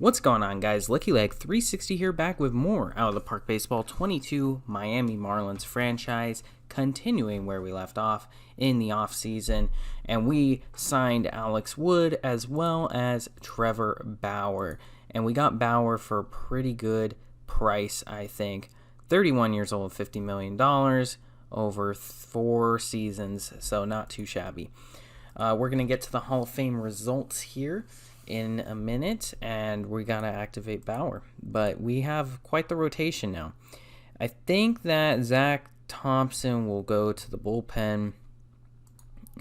What's going on, guys? Lucky Leg 360 here, back with more Out of the Park Baseball 22 Miami Marlins franchise, continuing where we left off in the offseason. And we signed Alex Wood as well as Trevor Bauer. And we got Bauer for a pretty good price, I think. 31 years old, $50 million over 4 seasons, so not too shabby. We're going to get to the Hall of Fame results here in a minute, and we gotta activate Bauer, but we have quite the rotation now. I think that Zach Thompson will go to the bullpen,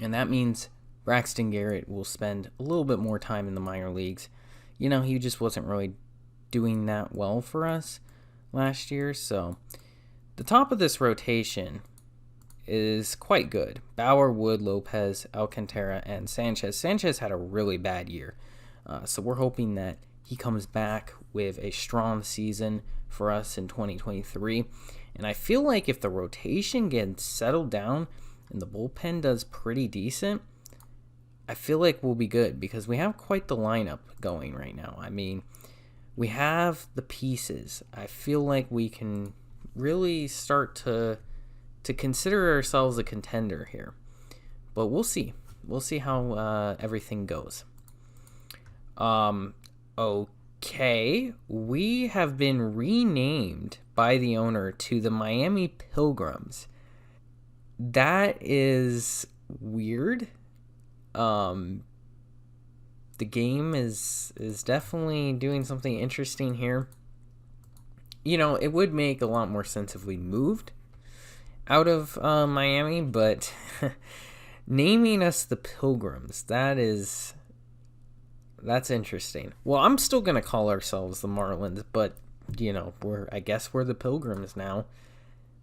and that means Braxton Garrett will spend a little bit more time in the minor leagues. You know, he just wasn't really doing that well for us last year, so the top of this rotation is quite good. Bauer, Wood, Lopez, Alcantara, and Sanchez. Sanchez had a really bad year. So we're hoping that he comes back with a strong season for us in 2023. And I feel like if the rotation gets settled down and the bullpen does pretty decent, I feel like we'll be good because we have quite the lineup going right now. I mean, we have the pieces. I feel like we can really start to consider ourselves a contender here. But we'll see. We'll see how everything goes. Okay, we have been renamed by the owner to the Miami Pilgrims. That is weird. The game is definitely doing something interesting here. You know, it would make a lot more sense if we moved out of Miami, but naming us the Pilgrims, that's interesting. Well, I'm still going to call ourselves the Marlins, but, you know, I guess we're the Pilgrims now.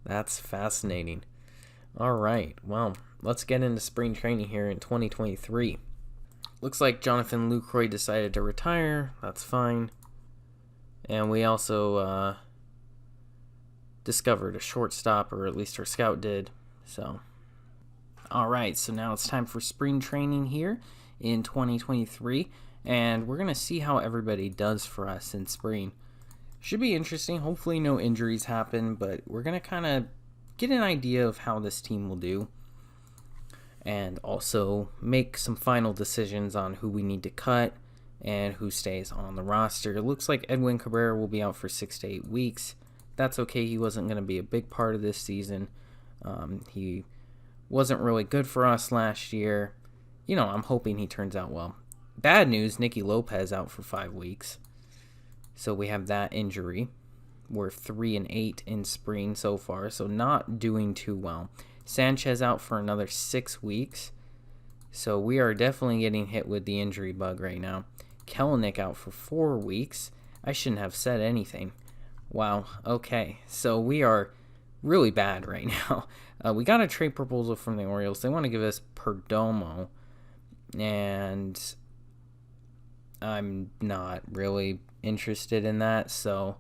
That's fascinating. All right, well, let's get into spring training here in 2023. Looks like Jonathan Lucroy decided to retire. That's fine. And we also discovered a shortstop, or at least our scout did. So, all right, so now it's time for spring training here in 2023. And we're going to see how everybody does for us in spring. Should be interesting. Hopefully no injuries happen, but we're going to kind of get an idea of how this team will do. And also make some final decisions on who we need to cut and who stays on the roster. It looks like Edwin Cabrera will be out for 6 to 8 weeks. That's okay. He wasn't going to be a big part of this season. He wasn't really good for us last year. You know, I'm hoping he turns out well. Bad news, Nicky Lopez out for 5 weeks. So we have that injury. We're 3-8 in spring so far, so not doing too well. Sanchez out for another 6 weeks. So we are definitely getting hit with the injury bug right now. Kelenic out for 4 weeks. I shouldn't have said anything. Wow, okay. So we are really bad right now. We got a trade proposal from the Orioles. They want to give us Perdomo. And I'm not really interested in that, so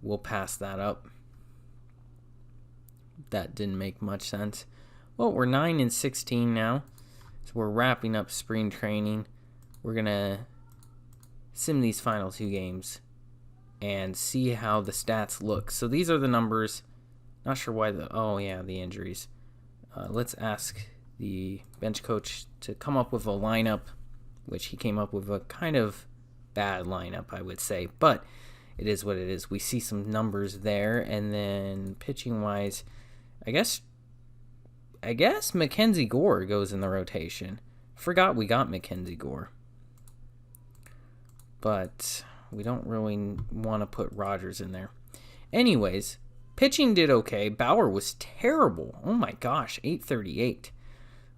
we'll pass that up. That didn't make much sense. Well, we're 9-16 now, so we're wrapping up spring training. We're going to sim these final 2 games and see how the stats look. So these are the numbers. Not sure why the injuries. Let's ask the bench coach to come up with a lineup, which he came up with a kind of bad lineup, I would say, but it is what it is. We see some numbers there, and then pitching-wise, I guess Mackenzie Gore goes in the rotation. Forgot we got Mackenzie Gore, but we don't really want to put Rogers in there. Anyways, pitching did okay. Bauer was terrible. Oh my gosh, 838.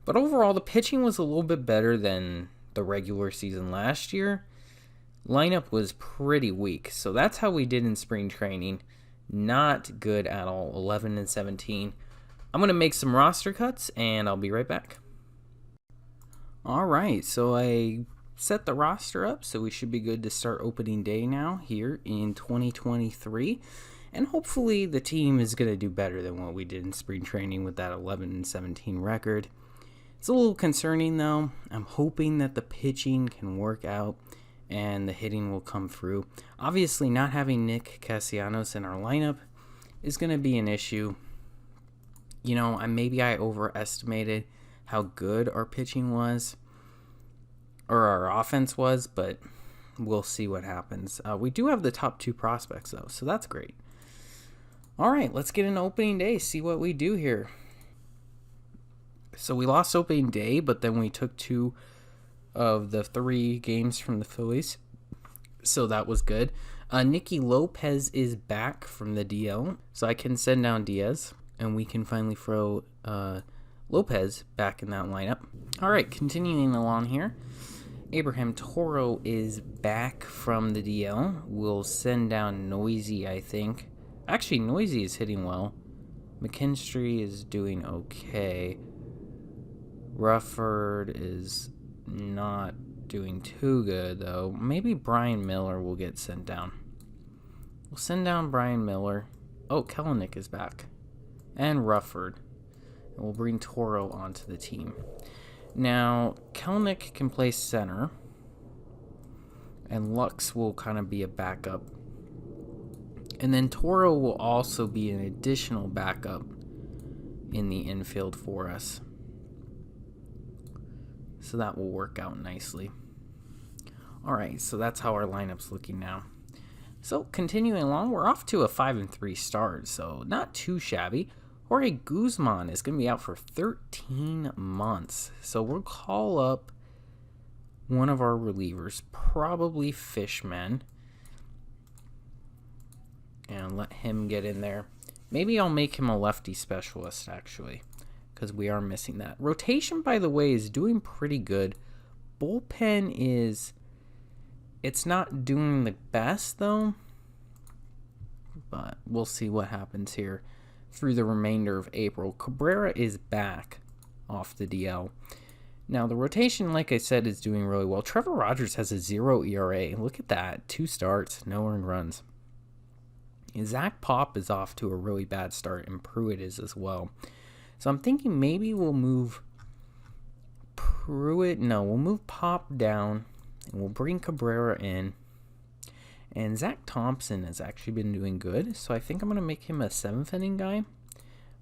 But overall, the pitching was a little bit better than the regular season last year. Lineup was pretty weak, so that's how we did in spring training. Not good at all. 11-17. I'm going to make some roster cuts, and I'll be right back. All right, so I set the roster up, so we should be good to start opening day now here in 2023. And hopefully the team is going to do better than what we did in spring training with that 11-17 record. It's a little concerning, though. I'm hoping that the pitching can work out and the hitting will come through. Obviously, not having Nick Castellanos in our lineup is going to be an issue. You know, maybe I overestimated how good our pitching was, or our offense was, but we'll see what happens. We do have the top 2 prospects, though, so that's great. All right, let's get into opening day, see what we do here. So we lost opening day, but then we took 2 of the 3 games from the Phillies, so that was good. Nicky Lopez is back from the DL, so I can send down Diaz, and we can finally throw Lopez back in that lineup. All right, continuing along here. Abraham Toro is back from the DL. We'll send down Noisy, I think. Actually, Noisy is hitting well. McKinstry is doing okay. Rufford is not doing too good, though. Maybe Brian Miller will get sent down. We'll send down Brian Miller. Oh, Kellenic is back. And Rufford. And we'll bring Toro onto the team. Now, Kellenic can play center. And Lux will kind of be a backup. And then Toro will also be an additional backup in the infield for us. So that will work out nicely. All right, so that's how our lineup's looking now. So continuing along, we're off to a 5-3 start, so not too shabby. Jorge Guzman is going to be out for 13 months. So we'll call up one of our relievers, probably Fishman, and let him get in there. Maybe I'll make him a lefty specialist, actually, because we are missing that. Rotation, by the way, is doing pretty good. Bullpen is... It's not doing the best, though, but we'll see what happens here through the remainder of April. Cabrera is back off the DL. Now, the rotation, like I said, is doing really well. Trevor Rogers has a 0 ERA. Look at that. 2 starts, no earned runs. And Zach Pop is off to a really bad start, and Pruitt is as well. So I'm thinking maybe we'll move Pruitt. No, we'll move Pop down, and we'll bring Cabrera in. And Zach Thompson has actually been doing good, so I think I'm going to make him a 7th inning guy.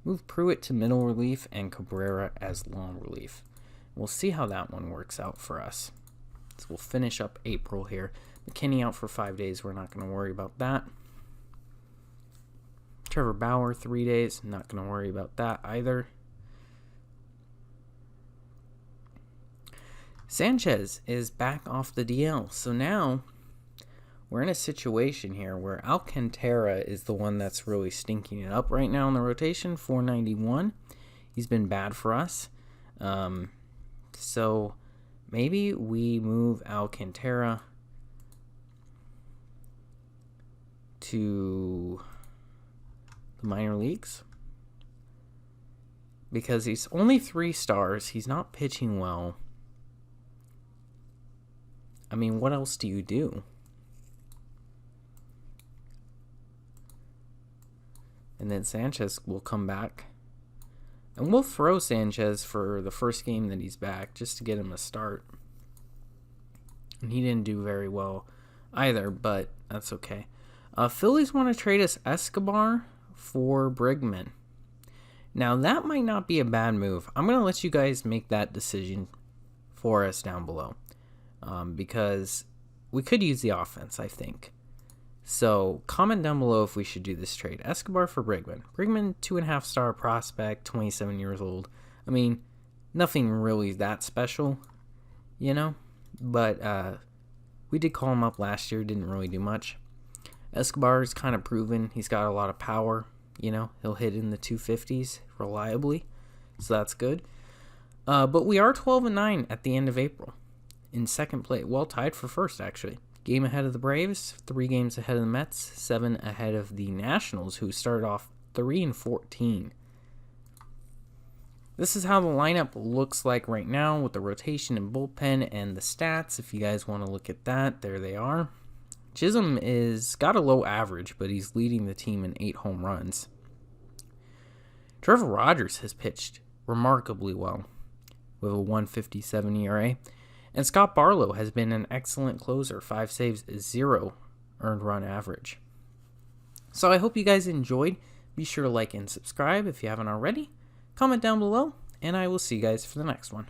Move Pruitt to middle relief and Cabrera as long relief. We'll see how that one works out for us. So we'll finish up April here. McKinney out for 5 days. We're not going to worry about that. Trevor Bauer, 3 days. Not going to worry about that either. Sanchez is back off the DL. So now we're in a situation here where Alcantara is the one that's really stinking it up right now in the rotation. 491. He's been bad for us. So maybe we move Alcantara to the minor leagues, because he's only 3 stars. He's not pitching well. I mean, what else do you do? And then Sanchez will come back. And we'll throw Sanchez for the first game that he's back, just to get him a start. And he didn't do very well either, but that's okay. Phillies want to trade us Escobar for Bregman. Now, that might not be a bad move. I'm going to let you guys make that decision for us down below. Because we could use the offense, I think. So, comment down below if we should do this trade. Escobar for Bregman. Bregman, 2.5-star prospect, 27 years old. I mean, nothing really that special, you know? But we did call him up last year, didn't really do much. Escobar's kind of proven he's got a lot of power, you know? He'll hit in the 250s reliably, so that's good. But we are 12-9 at the end of April. In second place, well tied for first, actually. Game ahead of the Braves, 3 games ahead of the Mets, 7 ahead of the Nationals, who started off 3-14. This is how the lineup looks like right now with the rotation and bullpen and the stats. If you guys want to look at that, there they are. Chisholm is got a low average, but he's leading the team in 8 home runs. Trevor Rogers has pitched remarkably well with a 1.57 ERA. And Scott Barlow has been an excellent closer, 5 saves, 0 earned run average. So I hope you guys enjoyed. Be sure to like and subscribe if you haven't already. Comment down below, and I will see you guys for the next one.